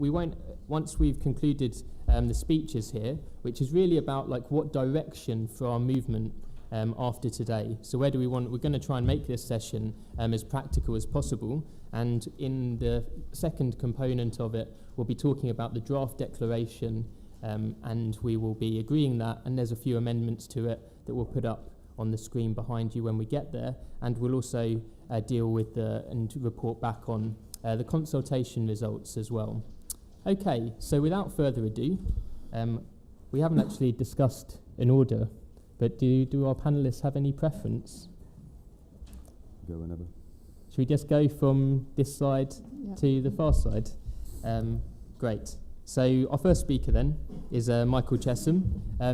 we won't, once we've concluded the speeches here, which is really about like what direction for our movement after today. So where do we want, we're going to try and make this session as practical as possible. And in the second component of it, we'll be talking about the draft declaration, and we will be agreeing that, and there's a few amendments to it that we'll put up on the screen behind you when we get there, and we'll also deal with and report back on the consultation results as well. Okay, so without further ado, we haven't actually discussed an order, but do our panellists have any preference? Go whenever. Should we just go from this side to the far side? Great. So our first speaker then is Michael Chessum.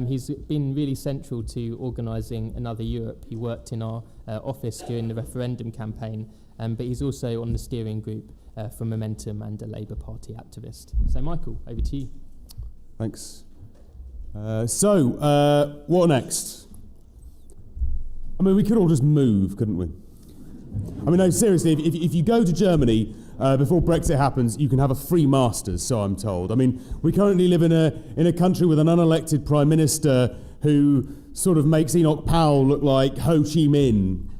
He's been really central to organising Another Europe. He worked in our office during the referendum campaign, but he's also on the steering group for Momentum and a Labour Party activist. So Michael, over to you. Thanks. What next? I mean, we could all just move, couldn't we? I mean, no, seriously, if you go to Germany before Brexit happens, you can have a free Masters, so I'm told. I mean, we currently live in a country with an unelected Prime Minister who sort of makes Enoch Powell look like Ho Chi Minh.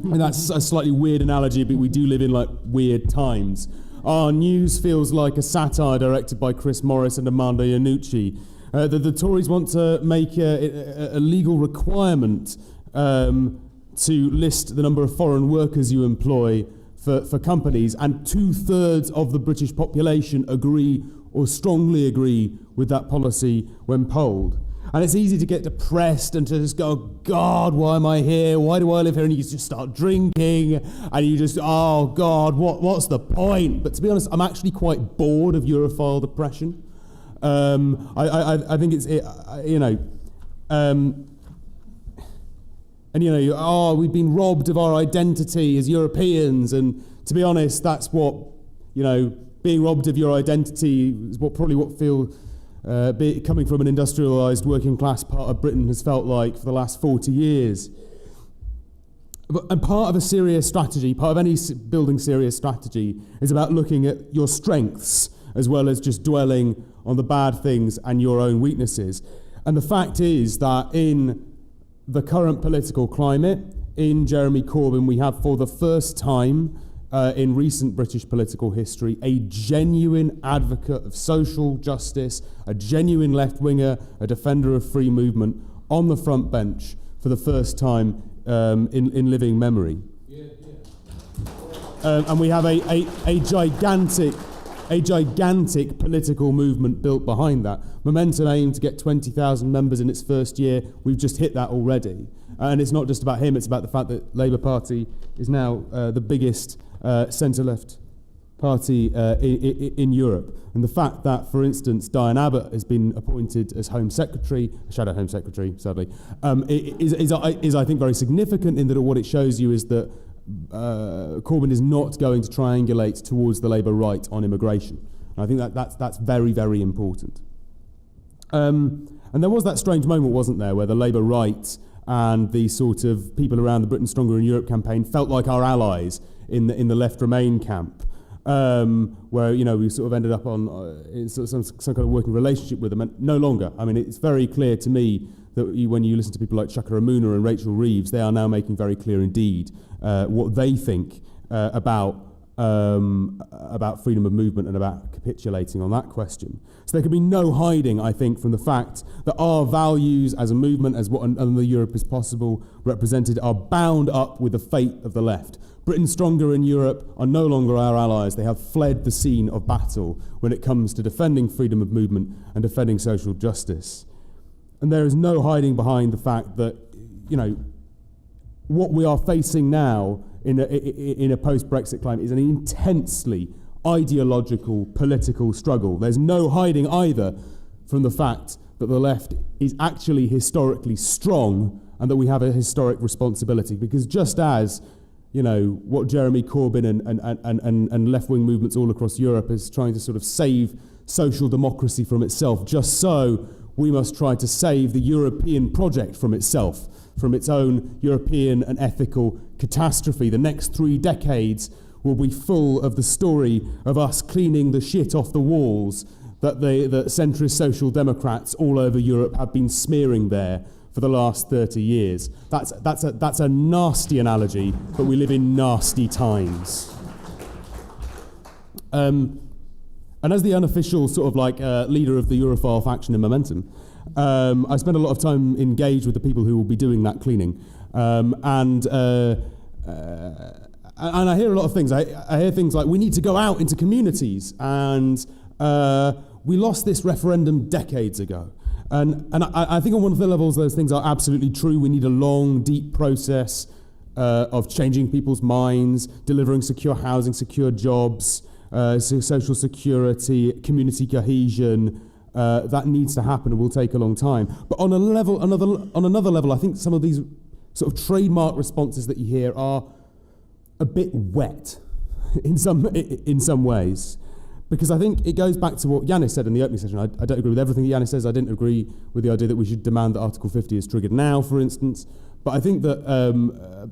And that's a slightly weird analogy, but we do live in, like, weird times. Our news feels like a satire directed by Chris Morris and Armando Iannucci. The Tories want to make a legal requirement to list the number of foreign workers you employ for companies, and 2/3 of the British population agree or strongly agree with that policy when polled. And it's easy to get depressed and to just go, God, why am I here? Why do I live here? And you just start drinking, and you just, oh God, what's the point? But to be honest, I'm actually quite bored of Europhile depression. I think it's, and we've been robbed of our identity as Europeans, and to be honest, that's what, being robbed of your identity is what coming from an industrialised working class part of Britain has felt like for the last 40 years. And part of a serious strategy, part of any building serious strategy, is about looking at your strengths as well as just dwelling on the bad things and your own weaknesses. And the fact is that in the current political climate, in Jeremy Corbyn, we have for the first time in recent British political history a genuine advocate of social justice, a genuine left-winger, a defender of free movement on the front bench for the first time in living memory. And we have a gigantic political movement built behind that. Momentum aimed to get 20,000 members in its first year. We've just hit that already. And it's not just about him, it's about the fact that Labour Party is now the biggest centre-left party in Europe. And the fact that, for instance, Diane Abbott has been appointed as Home Secretary, Shadow Home Secretary, sadly, is I think, very significant in that what it shows you is that Corbyn is not going to triangulate towards the Labour right on immigration. And I think that's very, very important. And there was that strange moment, wasn't there, where the Labour right and the sort of people around the Britain Stronger in Europe campaign felt like our allies in the Left Remain camp, where we sort of ended up on in some kind of working relationship with them, and no longer. I mean, it's very clear to me that when you listen to people like Chuka Umunna and Rachel Reeves, they are now making very clear indeed what they think about freedom of movement and about capitulating on that question. So there can be no hiding, I think, from the fact that our values as a movement, as what another Europe is possible represented, are bound up with the fate of the left. Britain Stronger in Europe are no longer our allies. They have fled the scene of battle when it comes to defending freedom of movement and defending social justice. And there is no hiding behind the fact that, what we are facing now in a post-Brexit climate is an intensely ideological political struggle. There's no hiding either from the fact that the left is actually historically strong and that we have a historic responsibility. Because just as, what Jeremy Corbyn and left-wing movements all across Europe is trying to sort of save social democracy from itself, just so we must try to save the European project from itself, from its own European and ethical catastrophe. The next 3 decades will be full of the story of us cleaning the shit off the walls that centrist social democrats all over Europe have been smearing there for the last 30 years. That's a nasty analogy, but we live in nasty times. And as the unofficial sort of like leader of the Europhile faction in Momentum, I spend a lot of time engaged with the people who will be doing that cleaning. And I hear a lot of things. I hear things like, we need to go out into communities, and we lost this referendum decades ago. And I think on one of the levels those things are absolutely true. We need a long, deep process of changing people's minds, delivering secure housing, secure jobs, social security, community cohesion. That needs to happen and will take a long time. But on another level, I think some of these sort of trademark responses that you hear are a bit wet in some ways. Because I think it goes back to what Yanis said in the opening session. I don't agree with everything that Yanis says. I didn't agree with the idea that we should demand that Article 50 is triggered now, for instance. But I think that,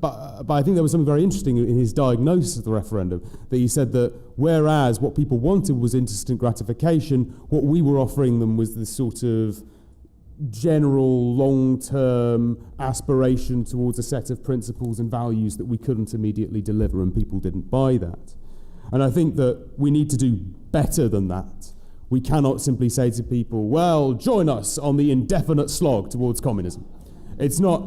but I think there was something very interesting in his diagnosis of the referendum, that he said that whereas what people wanted was instant gratification, what we were offering them was this sort of general, long-term aspiration towards a set of principles and values that we couldn't immediately deliver, and people didn't buy that. And I think that we need to do better than that. We cannot simply say to people, well, join us on the indefinite slog towards communism. It's not,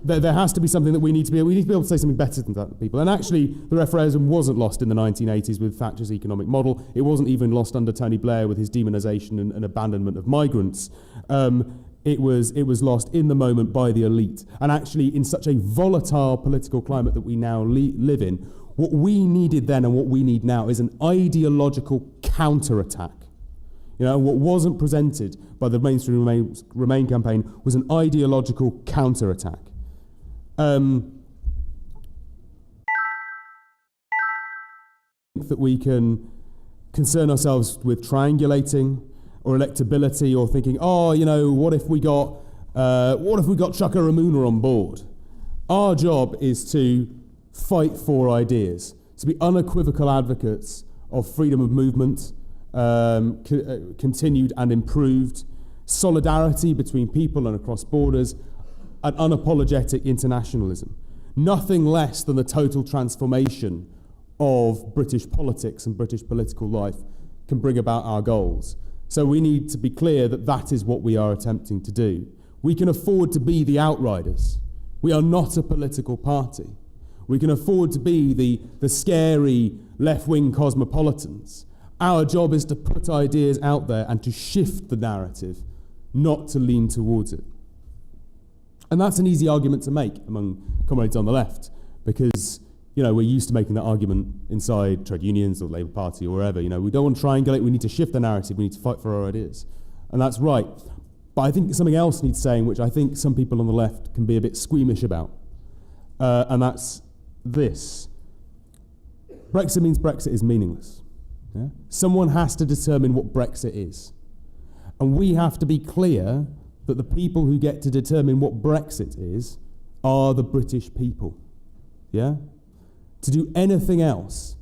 there has to be something that we need to be able to say something better than that to people. And actually, the referendum wasn't lost in the 1980s with Thatcher's economic model. It wasn't even lost under Tony Blair with his demonisation and abandonment of migrants. It was lost in the moment by the elite. And actually, in such a volatile political climate that we now live in, what we needed then and what we need now is an ideological counterattack. You know, what wasn't presented by the mainstream Remain campaign was an ideological counterattack. That we can concern ourselves with triangulating or electability, or thinking, oh, you know, what if we got Chuka Ramuna on board? Our job is to fight for ideas, to be unequivocal advocates of freedom of movement, continued and improved, solidarity between people and across borders, and unapologetic internationalism. Nothing less than the total transformation of British politics and British political life can bring about our goals. So we need to be clear that that is what we are attempting to do. We can afford to be the outriders. We are not a political party. We can afford to be the scary left-wing cosmopolitans. Our job is to put ideas out there and to shift the narrative, not to lean towards it. And that's an easy argument to make among comrades on the left, because, you know, we're used to making that argument inside trade unions or the Labour Party or wherever. You know, we don't want to triangulate, we need to shift the narrative, we need to fight for our ideas. And that's right. But I think something else needs saying, which I think some people on the left can be a bit squeamish about. And that's this. Brexit means Brexit is meaningless. Yeah? Someone has to determine what Brexit is. And we have to be clear that the people who get to determine what Brexit is are the British people. Yeah? To do anything else,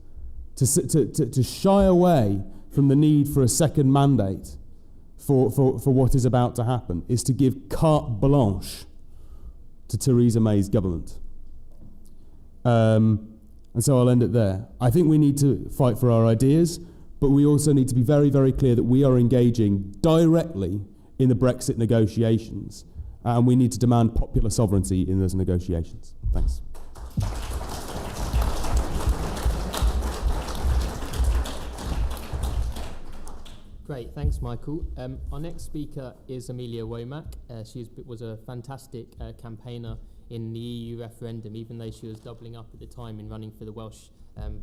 to shy away from the need for a second mandate for what is about to happen, is to give carte blanche to Theresa May's government. And so I'll end it there. I think we need to fight for our ideas, but we also need to be very, very clear that we are engaging directly in the Brexit negotiations, and we need to demand popular sovereignty in those negotiations. Thanks. Great, thanks, Michael. Our next speaker is Amelia Womack. She was a fantastic campaigner in the EU referendum, even though she was doubling up at the time in running for the Welsh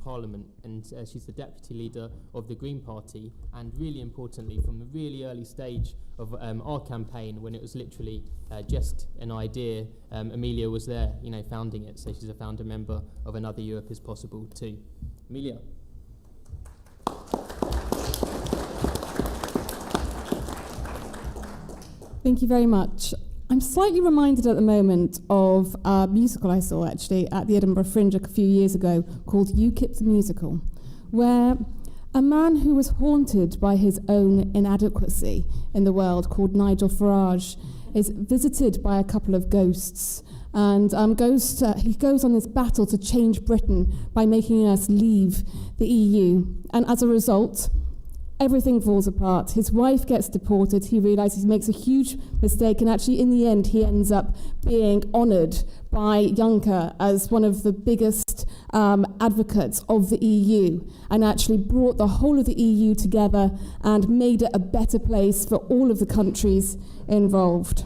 Parliament. And she's the deputy leader of the Green Party. And really importantly, from the really early stage of our campaign, when it was literally just an idea, Amelia was there, you know, founding it. So she's a founder member of Another Europe is Possible too. Amelia. Thank you very much. I'm slightly reminded at the moment of a musical I saw actually at the Edinburgh Fringe a few years ago called UKIP the Musical, where a man who was haunted by his own inadequacy in the world, called Nigel Farage, is visited by a couple of ghosts, and he goes on this battle to change Britain by making us leave the EU. And as a result, everything falls apart. His wife gets deported. He realizes he makes a huge mistake, and actually in the end he ends up being honoured by Juncker as one of the biggest advocates of the EU, and actually brought the whole of the EU together and made it a better place for all of the countries involved.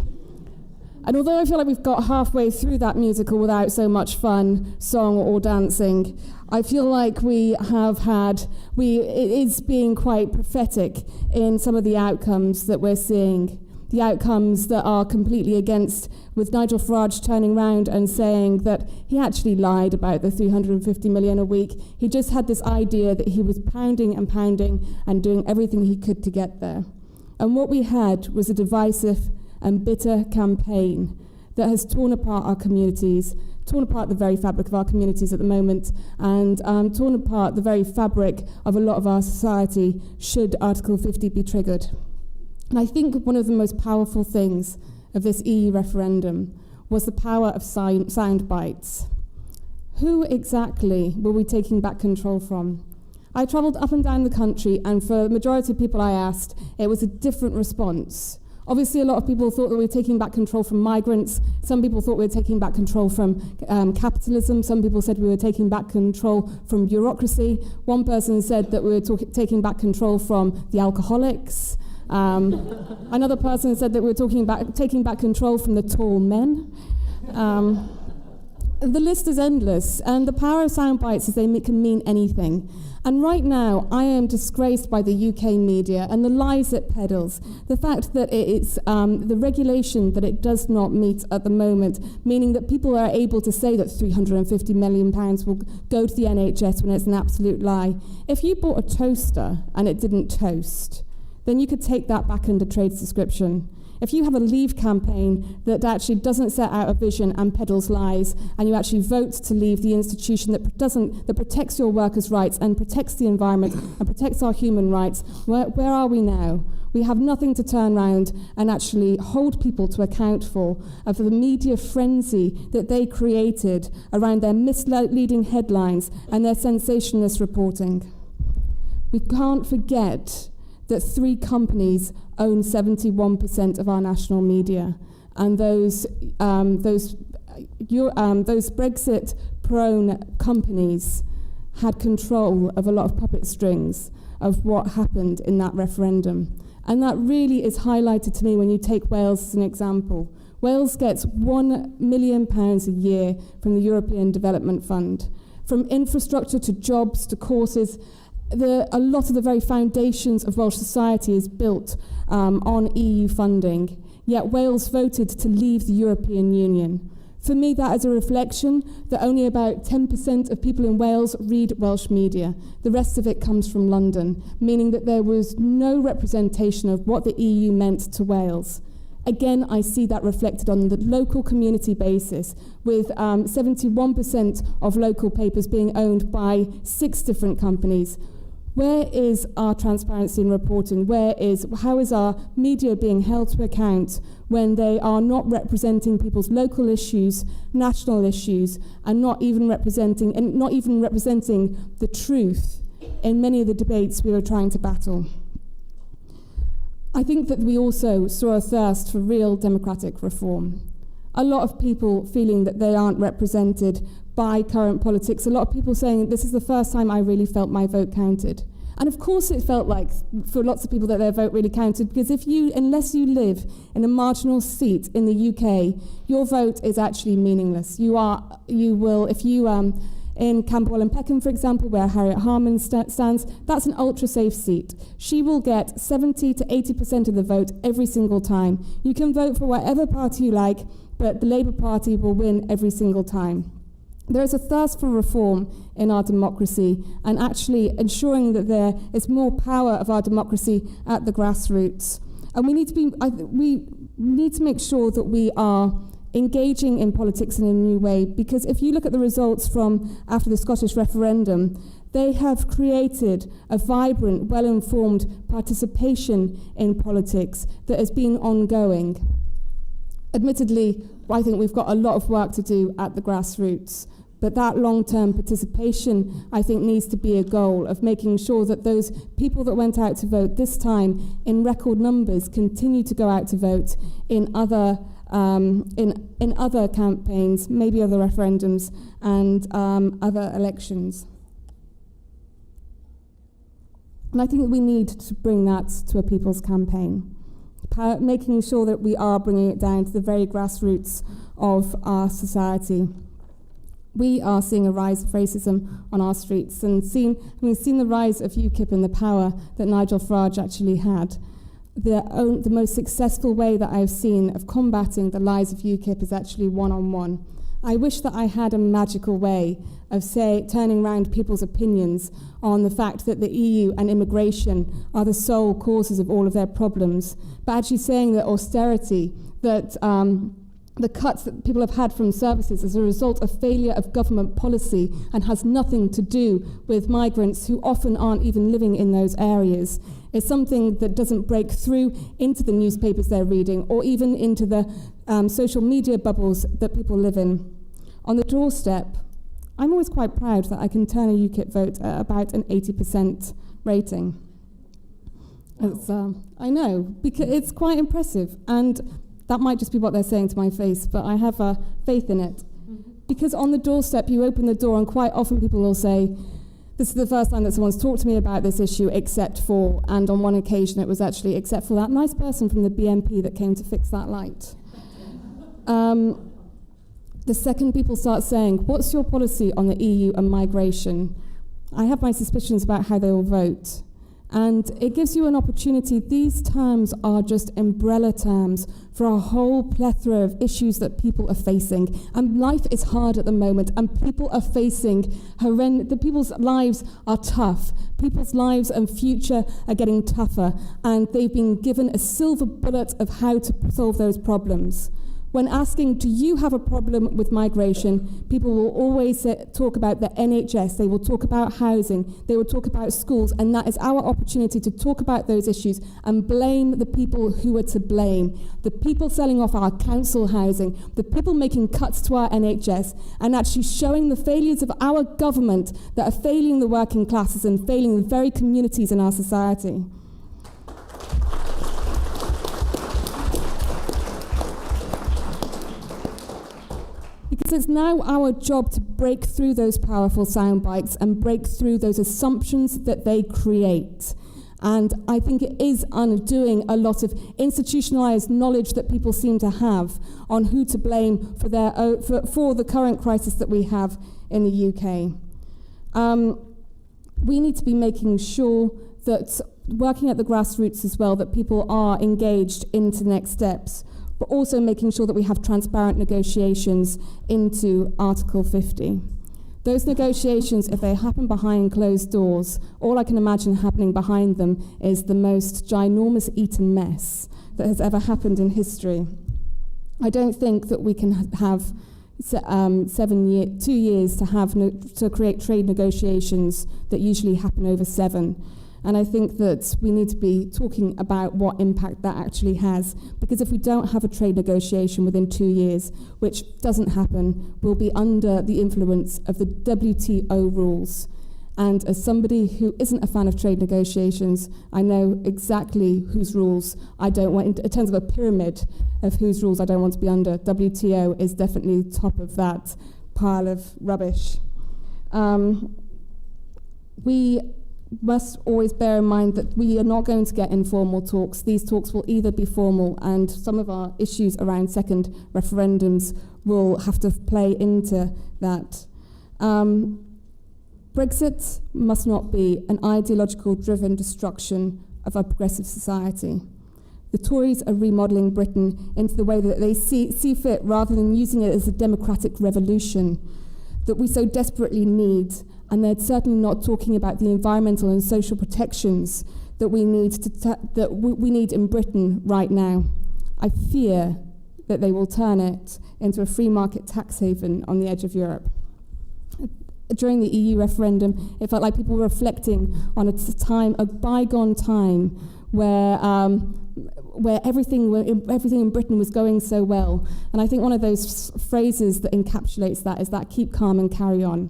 And although I feel like we've got halfway through that musical without so much fun, song or dancing, I feel like it is being quite prophetic in some of the outcomes that we're seeing. The outcomes that are completely against, with Nigel Farage turning around and saying that he actually lied about the 350 million a week. He just had this idea that he was pounding and doing everything he could to get there. And what we had was a divisive and bitter campaign that has torn apart our communities, torn apart the very fabric of our communities at the moment, and torn apart the very fabric of a lot of our society should Article 50 be triggered. And I think one of the most powerful things of this EU referendum was the power of sound bites. Who exactly were we taking back control from? I travelled up and down the country, and for the majority of people I asked, it was a different response. Obviously, a lot of people thought that we were taking back control from migrants. Some people thought we were taking back control from capitalism. Some people said we were taking back control from bureaucracy. One person said that we were taking back control from the alcoholics. Another person said that we were taking back control from the tall men. The list is endless, and the power of sound bites is they can mean anything. And right now, I am disgraced by the UK media and the lies it peddles. The fact that it's the regulation that it does not meet at the moment, meaning that people are able to say that £350 million will go to the NHS when it's an absolute lie. If you bought a toaster and it didn't toast, then you could take that back under trade description. If you have a Leave campaign that actually doesn't set out a vision and peddles lies, and you actually vote to leave the institution that protects your workers' rights and protects the environment and protects our human rights, where are we now? We have nothing to turn around and actually hold people to account for the media frenzy that they created around their misleading headlines and their sensationalist reporting. We can't forget that 3 companies own 71% of our national media, and those Brexit-prone companies had control of a lot of puppet strings of what happened in that referendum. And that really is highlighted to me when you take Wales as an example. Wales gets £1 million a year from the European Development Fund. From infrastructure to jobs to courses, a lot of the very foundations of Welsh society is built on EU funding, yet Wales voted to leave the European Union. For me, that is a reflection that only about 10% of people in Wales read Welsh media. The rest of it comes from London, meaning that there was no representation of what the EU meant to Wales. Again, I see that reflected on the local community basis, with 71% of local papers being owned by 6 different companies. Where is our transparency in reporting? How is our media being held to account when they are not representing people's local issues, national issues, and not even representing the truth in many of the debates we were trying to battle? I think that we also saw a thirst for real democratic reform. A lot of people feeling that they aren't represented by current politics. A lot of people saying, this is the first time I really felt my vote counted. And of course it felt like, for lots of people, that their vote really counted, because unless you live in a marginal seat in the UK, your vote is actually meaningless. In Camberwell and Peckham, for example, where Harriet Harman stands, that's an ultra-safe seat. She will get 70 to 80% of the vote every single time. You can vote for whatever party you like, but the Labour Party will win every single time. There is a thirst for reform in our democracy, and actually ensuring that there is more power of our democracy at the grassroots. And we need to make sure that we are engaging in politics in a new way, because if you look at the results from after the Scottish referendum, they have created a vibrant, well-informed participation in politics that has been ongoing. Admittedly, I think we've got a lot of work to do at the grassroots, but that long-term participation, I think, needs to be a goal of making sure that those people that went out to vote this time in record numbers continue to go out to vote in other campaigns, maybe other referendums and other elections. And I think we need to bring that to a people's campaign, making sure that we are bringing it down to the very grassroots of our society. We are seeing a rise of racism on our streets, and having seen the rise of UKIP and the power that Nigel Farage actually had. The most successful way that I've seen of combating the lies of UKIP is actually one-on-one. I wish that I had a magical way of, turning around people's opinions on the fact that the EU and immigration are the sole causes of all of their problems, but actually saying that austerity, that the cuts that people have had from services as a result of failure of government policy and has nothing to do with migrants who often aren't even living in those areas, is something that doesn't break through into the newspapers they're reading or even into the social media bubbles that people live in. On the doorstep, I'm always quite proud that I can turn a UKIP vote at about an 80% rating. I know, because it's quite impressive, and that might just be what they're saying to my face, but I have faith in it. Because on the doorstep, you open the door, and quite often people will say, this is the first time that someone's talked to me about this issue, except for, and on one occasion it was actually except for that nice person from the BNP that came to fix that light. The second people start saying, what's your policy on the EU and migration? I have my suspicions about how they will vote. And it gives you an opportunity. These terms are just umbrella terms for a whole plethora of issues that people are facing. And life is hard at the moment, and people are facing people's lives are tough. People's lives and future are getting tougher, and they've been given a silver bullet of how to solve those problems. When asking, do you have a problem with migration, people will always talk about the NHS, they will talk about housing, they will talk about schools, and that is our opportunity to talk about those issues and blame the people who are to blame. The people selling off our council housing, the people making cuts to our NHS, and actually showing the failures of our government that are failing the working classes and failing the very communities in our society. Because it's now our job to break through those powerful sound bites and break through those assumptions that they create. And I think it is undoing a lot of institutionalized knowledge that people seem to have on who to blame for the current crisis that we have in the UK. We need to be making sure that, working at the grassroots as well, that people are engaged into next steps, but also making sure that we have transparent negotiations into Article 50. Those negotiations, if they happen behind closed doors, all I can imagine happening behind them is the most ginormous Eton mess that has ever happened in history. I don't think that we can have 2 years to create trade negotiations that usually happen over 7. And I think that we need to be talking about what impact that actually has, because if we don't have a trade negotiation within 2 years, which doesn't happen, we'll be under the influence of the WTO rules. And as somebody who isn't a fan of trade negotiations, I know exactly whose rules I don't want, in terms of a pyramid of whose rules I don't want to be under. WTO is definitely top of that pile of rubbish. We must always bear in mind that we are not going to get informal talks. These talks will either be formal, and some of our issues around second referendums will have to play into that. Brexit must not be an ideological driven destruction of our progressive society. The Tories are remodelling Britain into the way that they see fit, rather than using it as a democratic revolution that we so desperately need. And they're certainly not talking about the environmental and social protections that we need we need in Britain right now. I fear that they will turn it into a free market tax haven on the edge of Europe. During the EU referendum, it felt like people were reflecting on a bygone time where everything in Britain was going so well. And I think one of those phrases that encapsulates that is that keep calm and carry on,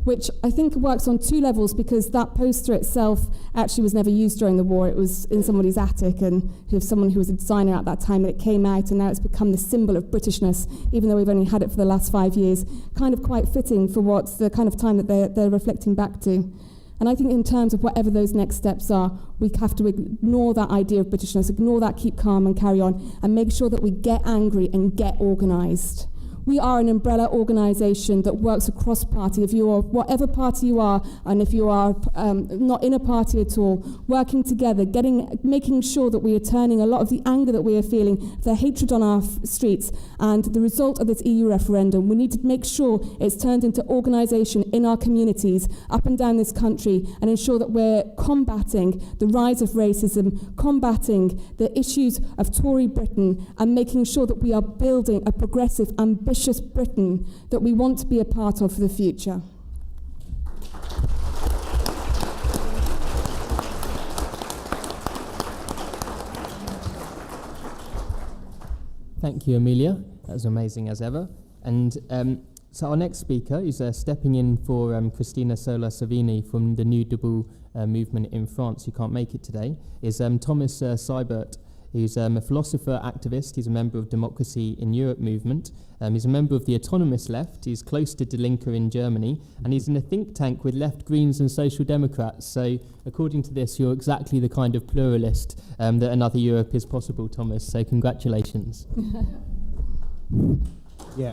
which I think works on two levels, because that poster itself actually was never used during the war. It was in somebody's attic, and someone who was a designer at that time, and it came out, and now it's become the symbol of Britishness, even though we've only had it for the last 5 years. Kind of quite fitting for what's the kind of time that they're reflecting back to. And I think in terms of whatever those next steps are, we have to ignore that idea of Britishness, ignore that keep calm and carry on, and make sure that we get angry and get organised. We are an umbrella organisation that works across party. If you are whatever party you are, and if you are not in a party at all, working together, making sure that we are turning a lot of the anger that we are feeling, the hatred on our streets, and the result of this EU referendum, we need to make sure it's turned into organisation in our communities, up and down this country, and ensure that we're combating the rise of racism, combating the issues of Tory Britain, and making sure that we are building a progressive, ambitious Britain that we want to be a part of for the future. Thank you, Amelia. That was amazing as ever. And so our next speaker is stepping in for Cristina Sola Savini from the New Debout movement in France, who can't make it today, is Thomas Seibert. He's a philosopher, activist. He's a member of Democracy in Europe movement. He's a member of the autonomous left. He's close to Die Linke in Germany. And he's in a think tank with left Greens and Social Democrats. So according to this, you're exactly the kind of pluralist that another Europe is possible, Thomas. So congratulations. Yeah.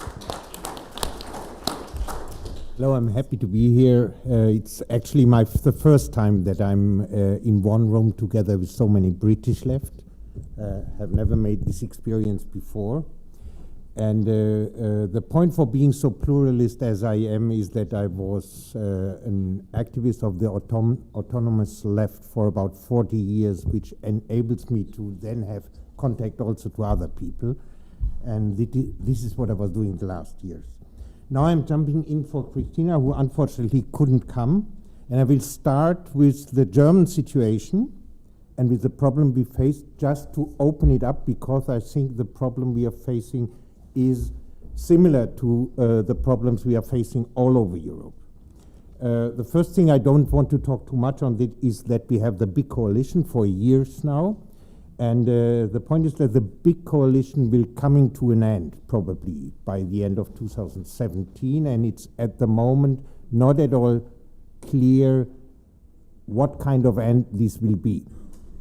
Hello, I'm happy to be here. It's actually the first time that I'm in one room together with so many British left. Have never made this experience before. And the point for being so pluralist as I am is that I was an activist of the autonomous left for about 40 years, which enables me to then have contact also to other people. And this is what I was doing the last years. Now I'm jumping in for Christina, who unfortunately couldn't come. And I will start with the German situation and with the problem we face, just to open it up, because I think the problem we are facing is similar to the problems we are facing all over Europe. The first thing I don't want to talk too much on is that we have the big coalition for years now. And the point is that the big coalition will coming to an end, probably by the end of 2017. And it's at the moment not at all clear what kind of end this will be.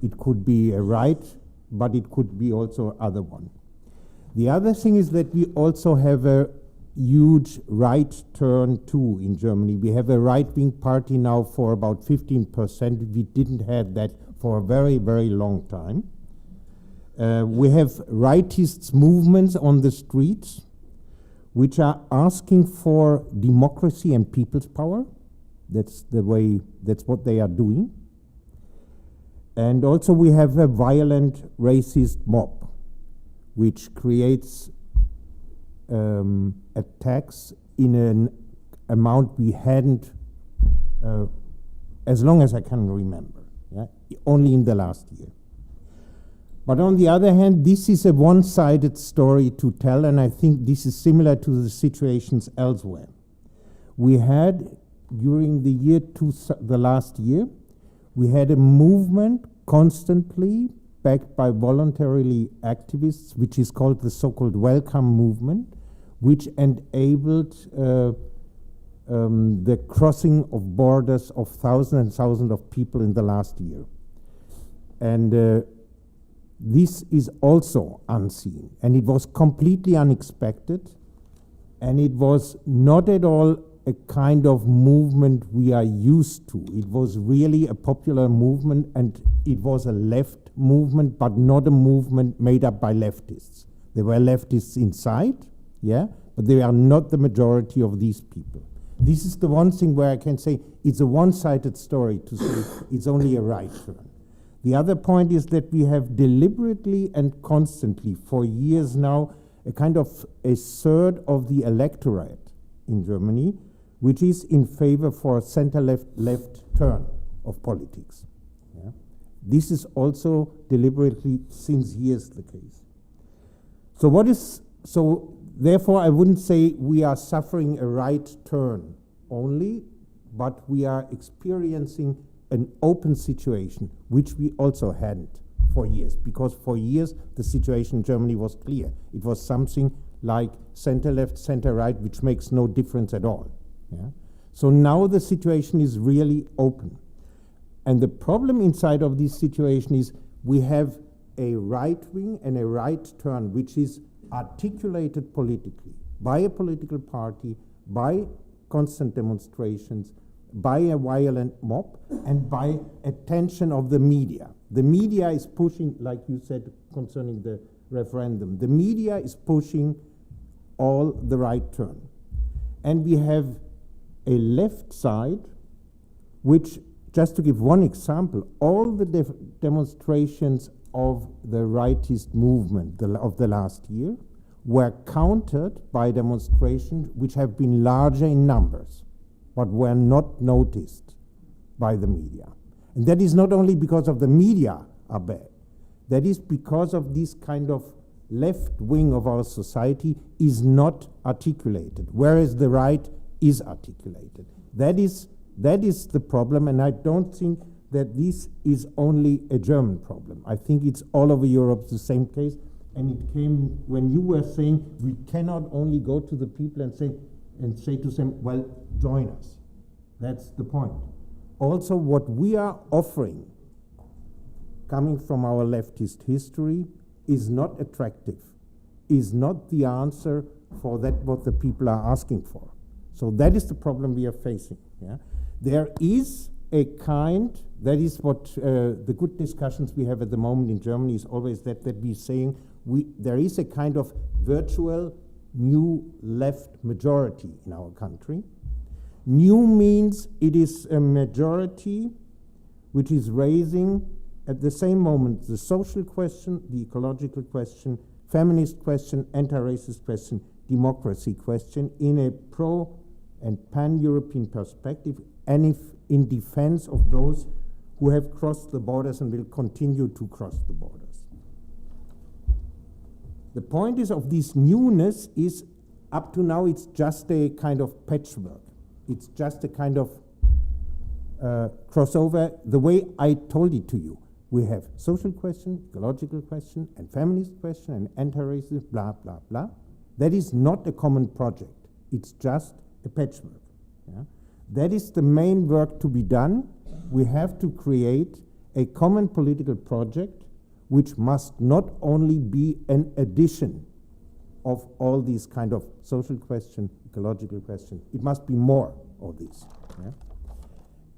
It could be a right, but it could be also other one. The other thing is that we also have a huge right turn too in Germany. We have a right-wing party now for about 15%. We didn't have that for a very, very long time. We have rightist movements on the streets which are asking for democracy and people's power. That's what they are doing. And also we have a violent racist mob which creates attacks in an amount we hadn't as long as I can remember, only in the last year. But on the other hand, this is a one-sided story to tell, and I think this is similar to the situations elsewhere. We had, during the last year, we had a movement constantly backed by voluntarily activists, which is called the so-called Welcome Movement, which enabled the crossing of borders of thousands and thousands of people in the last year. And this is also unseen, and it was completely unexpected, and it was not at all a kind of movement we are used to. It was really a popular movement, and it was a left movement, but not a movement made up by leftists. There were leftists inside, but they are not the majority of these people. This is the one thing where I can say it's a one-sided story to say it's only a right turn. The other point is that we have deliberately and constantly, for years now, a kind of a third of the electorate in Germany, which is in favor for a center-left turn of politics. Yeah? This is also deliberately since years the case. So therefore I wouldn't say we are suffering a right turn only, but we are experiencing an open situation, which we also hadn't for years, because for years the situation in Germany was clear. It was something like center-left, center-right, which makes no difference at all. Yeah? So now the situation is really open. And the problem inside of this situation is we have a right wing and a right turn, which is articulated politically by a political party, by constant demonstrations, by a violent mob, and by attention of the media. The media is pushing, like you said concerning the referendum, the media is pushing all the right turn. And we have a left side, which, just to give one example, all the demonstrations of the rightist movement of the last year were countered by demonstrations which have been larger in numbers, but were not noticed by the media. And that is not only because of the media are bad, that is because of this kind of left wing of our society is not articulated, whereas the right is articulated. That is the problem, and I don't think that this is only a German problem. I think it's all over Europe the same case, and it came when you were saying we cannot only go to the people and say to them, well, join us. That's the point. Also, what we are offering, coming from our leftist history, is not attractive, is not the answer for that what the people are asking for. So that is the problem we are facing. Yeah? There is a kind, that is what the good discussions we have at the moment in Germany is always that we're saying there is a kind of virtual new left majority in our country. New means it is a majority which is raising at the same moment the social question, the ecological question, feminist question, anti-racist question, democracy question in a pro and pan-European perspective, and if in defense of those who have crossed the borders and will continue to cross the borders. The point is of this newness is up to now it's just a kind of patchwork. It's just a kind of crossover. The way I told it to you, we have social question, ecological question, and feminist question, and anti-racist, blah, blah, blah. That is not a common project. It's just a patchwork. Yeah? That is the main work to be done. We have to create a common political project which must not only be an addition of all these kind of social question, ecological question. It must be more of this. Yeah?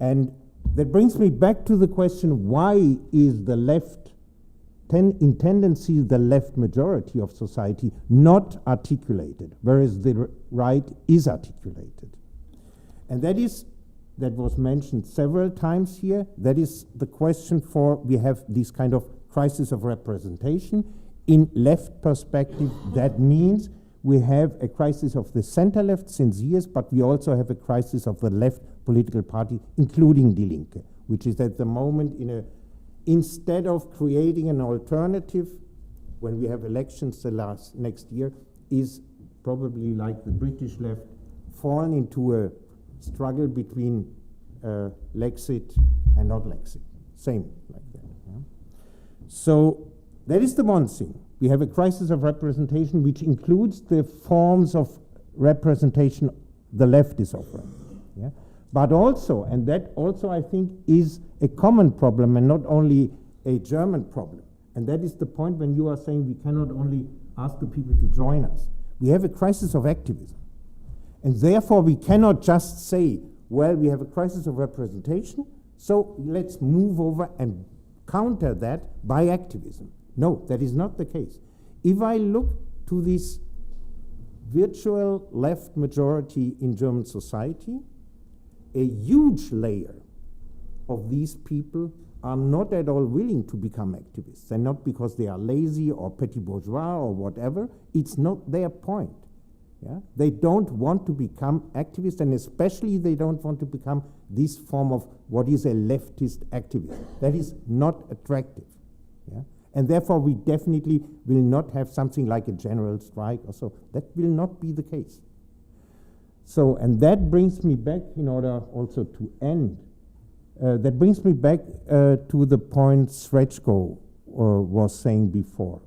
And that brings me back to the question, why is the left, in tendency, the left majority of society not articulated, whereas the right is articulated? And that was mentioned several times here. That is the question for, we have this kind of crisis of representation. In left perspective, that means we have a crisis of the center-left since years, but we also have a crisis of the left political party, including Die Linke, which is at the moment instead of creating an alternative when we have elections next year, is probably like the British left, fallen into a struggle between Lexit and not Lexit. Same like that. Yeah? So that is the one thing. We have a crisis of representation which includes the forms of representation the left is offering. Yeah? But also, and that also I think is a common problem and not only a German problem. And that is the point when you are saying we cannot only ask the people to join us. We have a crisis of activism. And therefore we cannot just say, well, we have a crisis of representation, so let's move over and counter that by activism. No, that is not the case. If I look to this virtual left majority in German society, a huge layer of these people are not at all willing to become activists, and not because they are lazy or petit bourgeois or whatever. It's not their point. Yeah? They don't want to become activists, and especially they don't want to become this form of what is a leftist activism. That is not attractive. Yeah? And therefore, we definitely will not have something like a general strike or so. That will not be the case. So, and that brings me back, in order also to end, that brings me back to the point Srečko was saying before.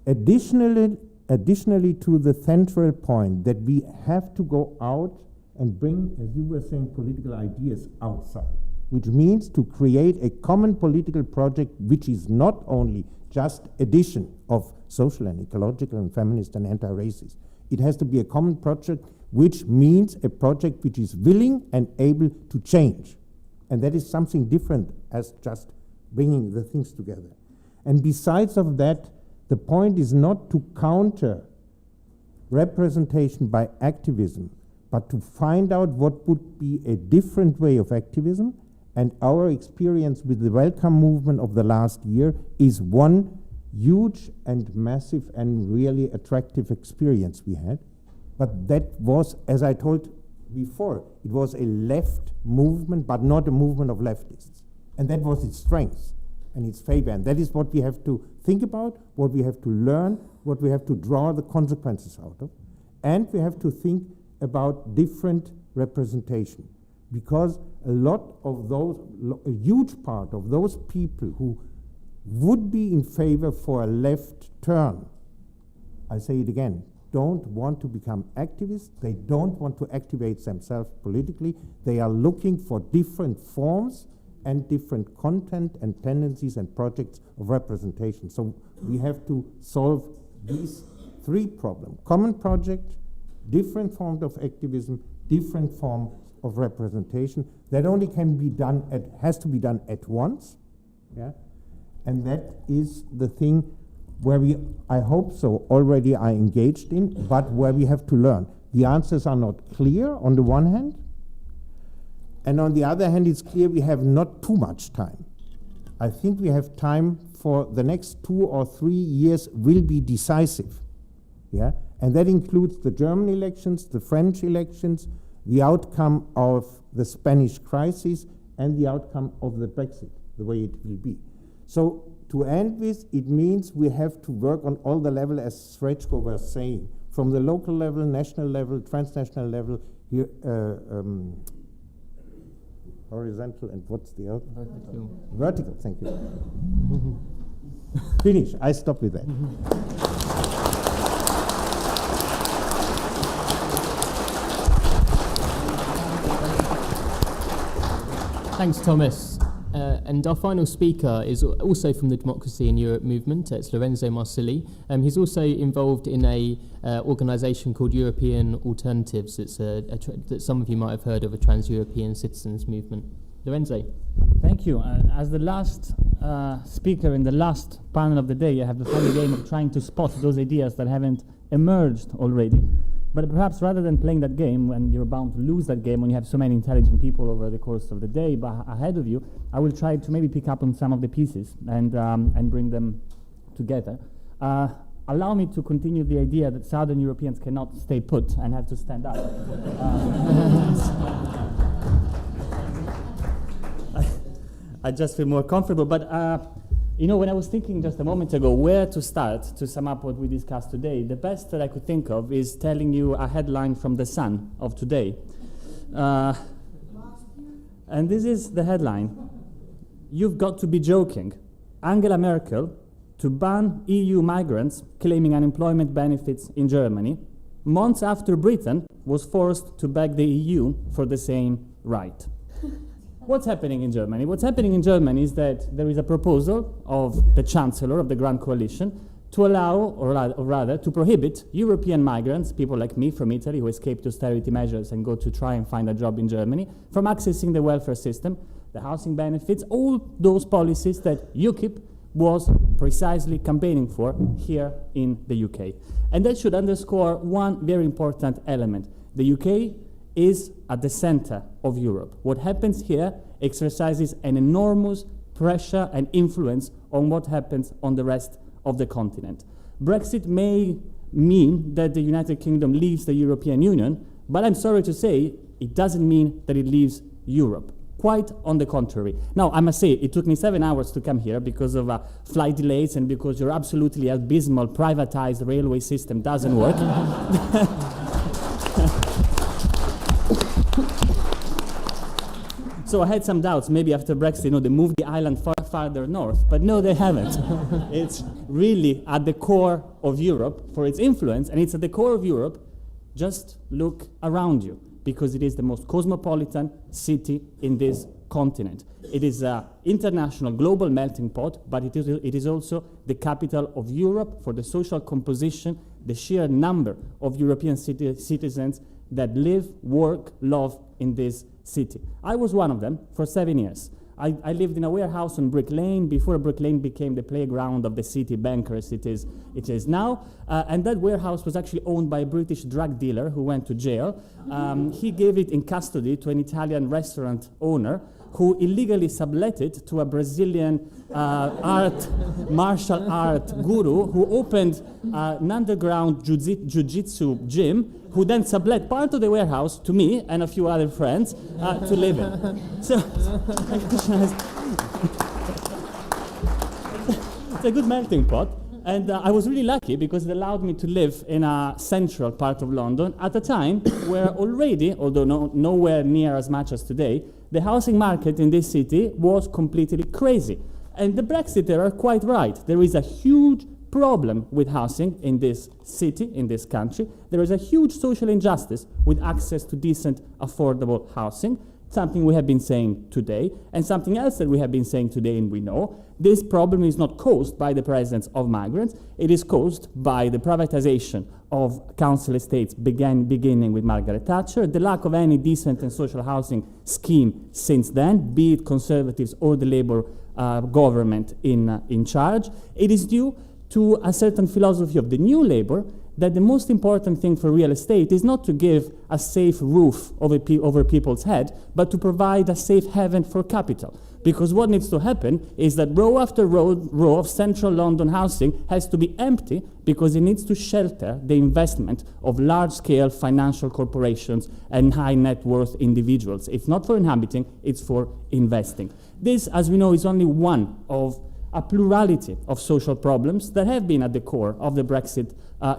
Additionally to the central point that we have to go out and bring, as you were saying, political ideas outside, which means to create a common political project which is not only just addition of social and ecological and feminist and anti-racist. It has to be a common project, which means a project which is willing and able to change. And that is something different as just bringing the things together. And besides of that, the point is not to counter representation by activism, but to find out what would be a different way of activism. And our experience with the Welcome movement of the last year is one huge and massive and really attractive experience we had. But that was, as I told before, it was a left movement, but not a movement of leftists. And that was its strength and its favor. And that is what we have to think about, what we have to learn, what we have to draw the consequences out of. And we have to think about different representation. Because a lot of those, a huge part of those people who would be in favor for a left turn, I say it again, don't want to become activists. They don't want to activate themselves politically. They are looking for different forms and different content and tendencies and projects of representation. So we have to solve these three problems: common project, different forms of activism, different form of representation. That only can be done has to be done at once. Yeah? And that is the thing where we, I hope so, already are engaged in, but where we have to learn. The answers are not clear on the one hand, and on the other hand, it's clear we have not too much time. I think we have time for the next 2 or 3 years will be decisive. Yeah? And that includes the German elections, the French elections, the outcome of the Spanish crisis, and the outcome of the Brexit, the way it will be. So to end with, it means we have to work on all the levels, as Srečko was saying, from the local level, national level, transnational level, here, horizontal, and what's the other? Vertical. Vertical, thank you. Finish, I stop with that. Thanks, Thomas. And our final speaker is also from the Democracy in Europe movement. It's Lorenzo Marsili. He's also involved in a organisation called European Alternatives. It's that some of you might have heard of, a trans-European citizens movement. Lorenzo. Thank you. As the last speaker in the last panel of the day, I have the funny game of trying to spot those ideas that haven't emerged already. But perhaps rather than playing that game, when you're bound to lose that game when you have so many intelligent people over the course of the day ahead of you, I will try to maybe pick up on some of the pieces and bring them together. Allow me to continue the idea that Southern Europeans cannot stay put and have to stand up. I just feel more comfortable, but you know, when I was thinking just a moment ago where to start to sum up what we discussed today, the best that I could think of is telling you a headline from The Sun of today. And this is the headline. You've got to be joking. Angela Merkel to ban EU migrants claiming unemployment benefits in Germany, months after Britain was forced to beg the EU for the same right. What's happening in Germany? What's happening in Germany is that there is a proposal of the Chancellor of the Grand Coalition to allow, or rather, to prohibit European migrants, people like me from Italy who escaped austerity measures and go to try and find a job in Germany, from accessing the welfare system, the housing benefits, all those policies that UKIP was precisely campaigning for here in the UK. And that should underscore one very important element. The UK is at the center of Europe. What happens here exercises an enormous pressure and influence on what happens on the rest of the continent. Brexit may mean that the United Kingdom leaves the European Union, but I'm sorry to say it doesn't mean that it leaves Europe. Quite on the contrary. Now, I must say, it took me 7 hours to come here because of flight delays and because your absolutely abysmal privatized railway system doesn't work. So I had some doubts, maybe after Brexit, they moved the island far farther north, but no, they haven't. It's really at the core of Europe for its influence, and it's at the core of Europe. Just look around you, because it is the most cosmopolitan city in this continent. It is an international global melting pot, but it is also the capital of Europe for the social composition, the sheer number of European citizens that live, work, love in this city. I was one of them for 7 years. I lived in a warehouse on Brick Lane before Brick Lane became the playground of the city bankers it is now. And that warehouse was actually owned by a British drug dealer who went to jail. He gave it in custody to an Italian restaurant owner who illegally sublet it to a Brazilian martial art guru who opened an underground jiu-jitsu gym, who then sublet part of the warehouse to me and a few other friends to live in. So it's a good melting pot. And I was really lucky because it allowed me to live in a central part of London at a time where already, although nowhere near as much as today, the housing market in this city was completely crazy. And the Brexiteers are quite right. There is a huge problem with housing in this city, in this country. There is a huge social injustice with access to decent, affordable housing, something we have been saying today, and something else that we have been saying today, and we know. This problem is not caused by the presence of migrants. It is caused by the privatization of council estates beginning with Margaret Thatcher, the lack of any decent and social housing scheme since then, be it Conservatives or the Labour government in charge. It is due to a certain philosophy of the new Labour that the most important thing for real estate is not to give a safe roof over people's head, but to provide a safe haven for capital. Because what needs to happen is that row after row of central London housing has to be empty because it needs to shelter the investment of large-scale financial corporations and high-net-worth individuals. It's not for inhabiting, it's for investing. This, as we know, is only one of a plurality of social problems that have been at the core of the Brexit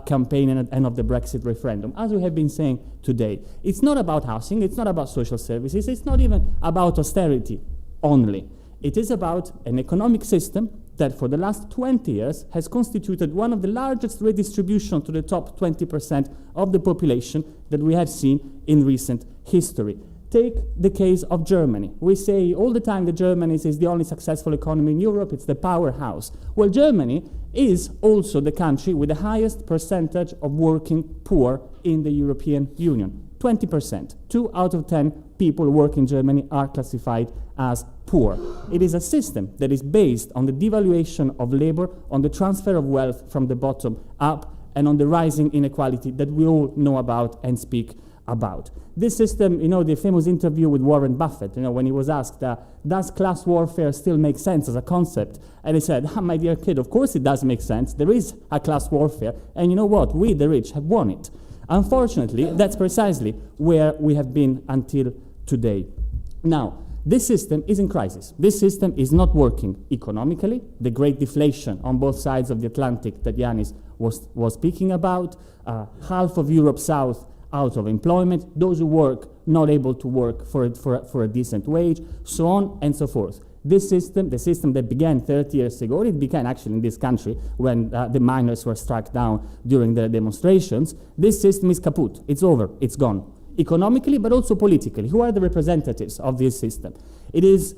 campaign and of the Brexit referendum, as we have been saying today. It's not about housing, it's not about social services, it's not even about austerity only. It is about an economic system that for the last 20 years has constituted one of the largest redistribution to the top 20% of the population that we have seen in recent history. Take the case of Germany. We say all the time that Germany is the only successful economy in Europe, it's the powerhouse. Well, Germany is also the country with the highest percentage of working poor in the European Union. 20%. 2 out of 10 people who work in Germany are classified as poor. It is a system that is based on the devaluation of labor, on the transfer of wealth from the bottom up, and on the rising inequality that we all know about and speak about. This system, the famous interview with Warren Buffett, when he was asked, does class warfare still make sense as a concept? And he said, my dear kid, of course it does make sense. There is a class warfare, and you know what? We, the rich, have won it. Unfortunately, that's precisely where we have been until today. Now, this system is in crisis. This system is not working economically. The great deflation on both sides of the Atlantic that Yanis was speaking about, half of Europe South out of employment, those who work not able to work for a decent wage, so on and so forth. This system, the system that began 30 years ago, it began actually in this country when the miners were struck down during the demonstrations. This system is kaput. It's over. It's gone. Economically, but also politically. Who are the representatives of this system? It is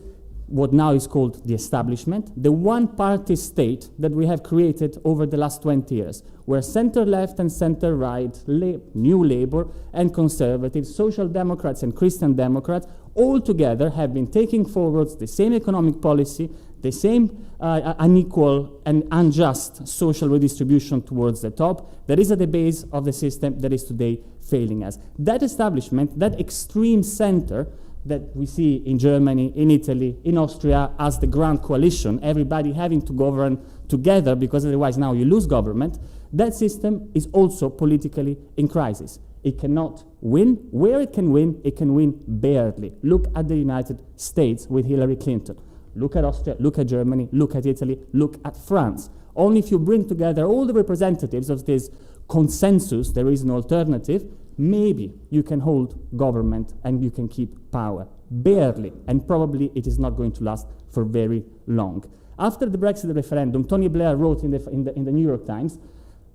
what now is called the establishment, the one-party state that we have created over the last 20 years, where center-left and center-right, New Labour and Conservatives, Social Democrats and Christian Democrats, all together have been taking forward the same economic policy, the same unequal and unjust social redistribution towards the top that is at the base of the system that is today failing us. That establishment, that extreme center, that we see in Germany, in Italy, in Austria as the grand coalition, everybody having to govern together because otherwise now you lose government, that system is also politically in crisis. It cannot win. Where it can win barely. Look at the United States with Hillary Clinton. Look at Austria, look at Germany, look at Italy, look at France. Only if you bring together all the representatives of this consensus, there is no alternative, maybe you can hold government and you can keep power. Barely, and probably it is not going to last for very long. After the Brexit referendum, Tony Blair wrote in the New York Times,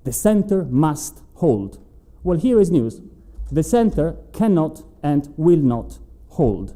the center must hold. Well, here is news. The center cannot and will not hold.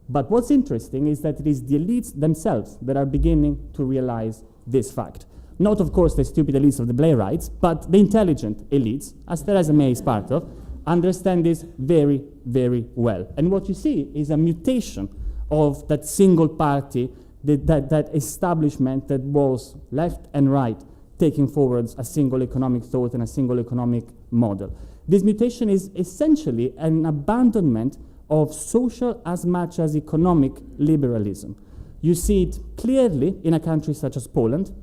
But what's interesting is that it is the elites themselves that are beginning to realize this fact. Not, of course, the stupid elites of the Blairites, but the intelligent elites, as Theresa May is part of, understand this very, very well. And what you see is a mutation of that single party, that establishment that was left and right taking forwards a single economic thought and a single economic model. This mutation is essentially an abandonment of social as much as economic liberalism. You see it clearly in a country such as Poland,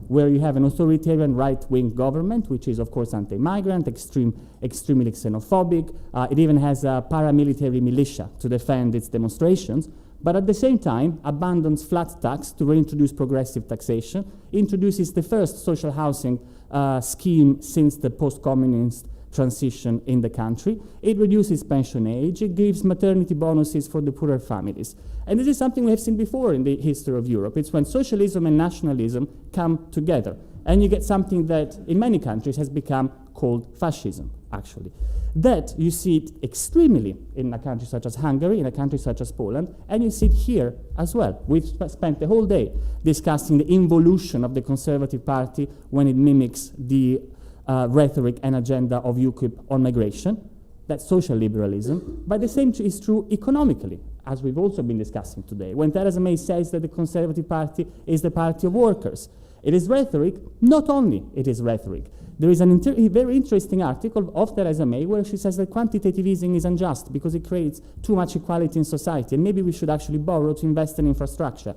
where you have an authoritarian right-wing government, which is, of course, anti-migrant, extremely xenophobic. It even has a paramilitary militia to defend its demonstrations, but at the same time abandons flat tax to reintroduce progressive taxation, introduces the first social housing scheme since the post-communist transition in the country. It reduces pension age. It gives maternity bonuses for the poorer families. And this is something we have seen before in the history of Europe. It's when socialism and nationalism come together. And you get something that in many countries has become called fascism, actually. That you see it extremely in a country such as Hungary, in a country such as Poland, and you see it here as well. We've spent the whole day discussing the involution of the Conservative Party when it mimics the rhetoric and agenda of UKIP on migration. That's social liberalism. But the same is true economically, as we've also been discussing today. When Theresa May says that the Conservative Party is the party of workers, it is rhetoric. Not only it is rhetoric. There is a very interesting article of Theresa May where she says that quantitative easing is unjust because it creates too much equality in society, and maybe we should actually borrow to invest in infrastructure.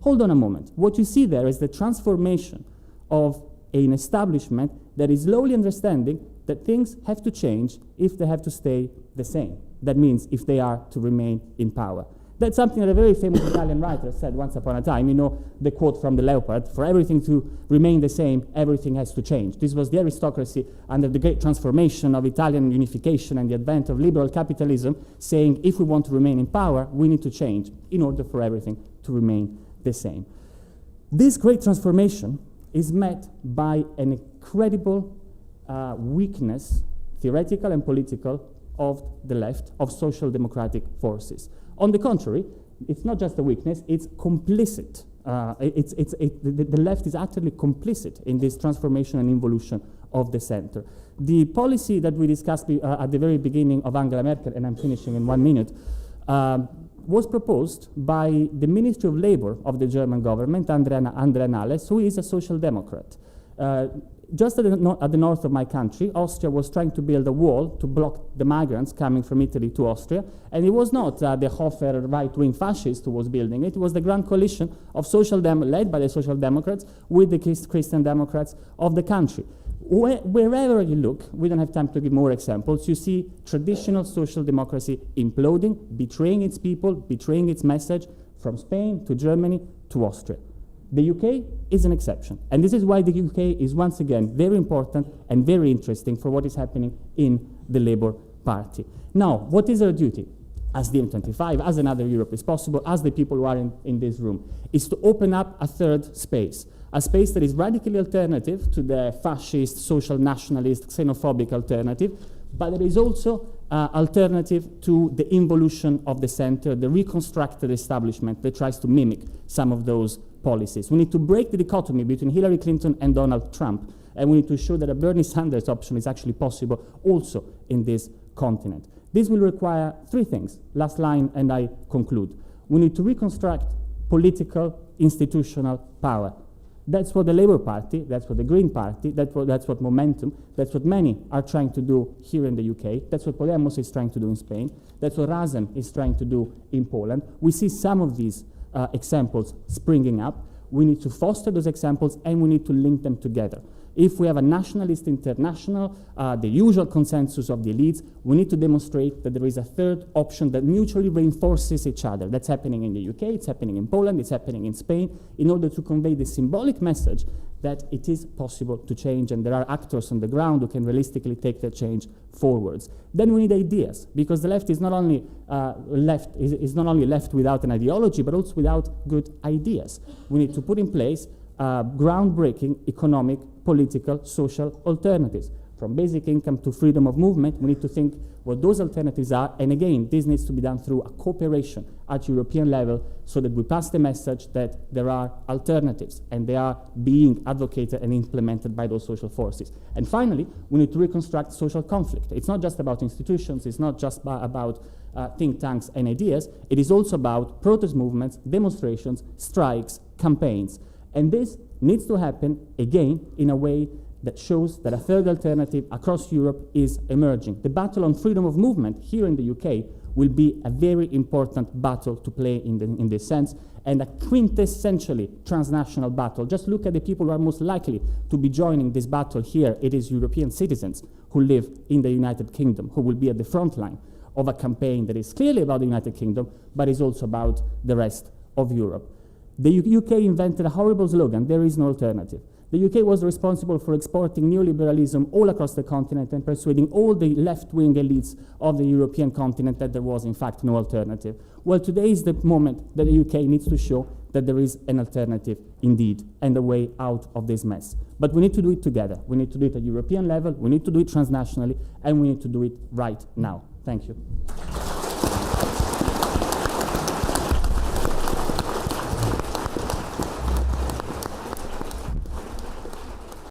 Hold on a moment. What you see there is the transformation of an establishment that is slowly understanding that things have to change if they have to stay the same. That means if they are to remain in power. That's something that a very famous Italian writer said once upon a time. You know the quote from the Leopard, for everything to remain the same, everything has to change. This was the aristocracy under the great transformation of Italian unification and the advent of liberal capitalism, saying if we want to remain in power, we need to change in order for everything to remain the same. This great transformation is met by an incredible weakness, theoretical and political, of the left, of social democratic forces. On the contrary, it's not just a weakness, it's complicit. The left is utterly complicit in this transformation and involution of the center. The policy that we discussed at the very beginning of Angela Merkel, and I'm finishing in 1 minute, was proposed by the Ministry of Labor of the German government, Andrea Nahles, who is a social democrat. Just at the north of my country, Austria was trying to build a wall to block the migrants coming from Italy to Austria, and it was not the Hofer right-wing fascist who was building it. It was the grand coalition of led by the Social Democrats with the Christian Democrats of the country. Wherever you look, we don't have time to give more examples, you see traditional social democracy imploding, betraying its people, betraying its message, from Spain to Germany to Austria. The UK is an exception, and this is why the UK is once again very important and very interesting for what is happening in the Labour Party. Now, what is our duty as DiEM25, as another Europe is possible, as the people who are in this room, is to open up a third space, a space that is radically alternative to the fascist, social nationalist, xenophobic alternative, but it is also alternative to the involution of the center, the reconstructed establishment that tries to mimic some of those policies. We need to break the dichotomy between Hillary Clinton and Donald Trump, and we need to show that a Bernie Sanders option is actually possible also in this continent. This will require three things. Last line, and I conclude. We need to reconstruct political, institutional power. That's what the Labour Party, that's what the Green Party, that's what Momentum, that's what many are trying to do here in the UK, that's what Podemos is trying to do in Spain, that's what Razem is trying to do in Poland. We see some of these examples springing up. We need to foster those examples and we need to link them together. If we have a nationalist international, the usual consensus of the elites, we need to demonstrate that there is a third option that mutually reinforces each other. That's happening in the UK, it's happening in Poland, it's happening in Spain, in order to convey the symbolic message that it is possible to change and there are actors on the ground who can realistically take that change forwards. Then we need ideas, because the left is not only left without an ideology, but also without good ideas. We need to put in place groundbreaking economic, political, social alternatives. From basic income to freedom of movement, we need to think what those alternatives are, and again, this needs to be done through a cooperation at European level so that we pass the message that there are alternatives and they are being advocated and implemented by those social forces. And finally, we need to reconstruct social conflict. It's not just about institutions, it's not just about think tanks and ideas, it is also about protest movements, demonstrations, strikes, campaigns. And this needs to happen, again, in a way that shows that a third alternative across Europe is emerging. The battle on freedom of movement here in the UK will be a very important battle to play in this sense, and a quintessentially transnational battle. Just look at the people who are most likely to be joining this battle here. It is European citizens who live in the United Kingdom, who will be at the front line of a campaign that is clearly about the United Kingdom, but is also about the rest of Europe. The UK invented a horrible slogan, there is no alternative. The UK was responsible for exporting neoliberalism all across the continent and persuading all the left-wing elites of the European continent that there was, in fact, no alternative. Well, today is the moment that the UK needs to show that there is an alternative indeed and a way out of this mess. But we need to do it together. We need to do it at European level, we need to do it transnationally, and we need to do it right now. Thank you.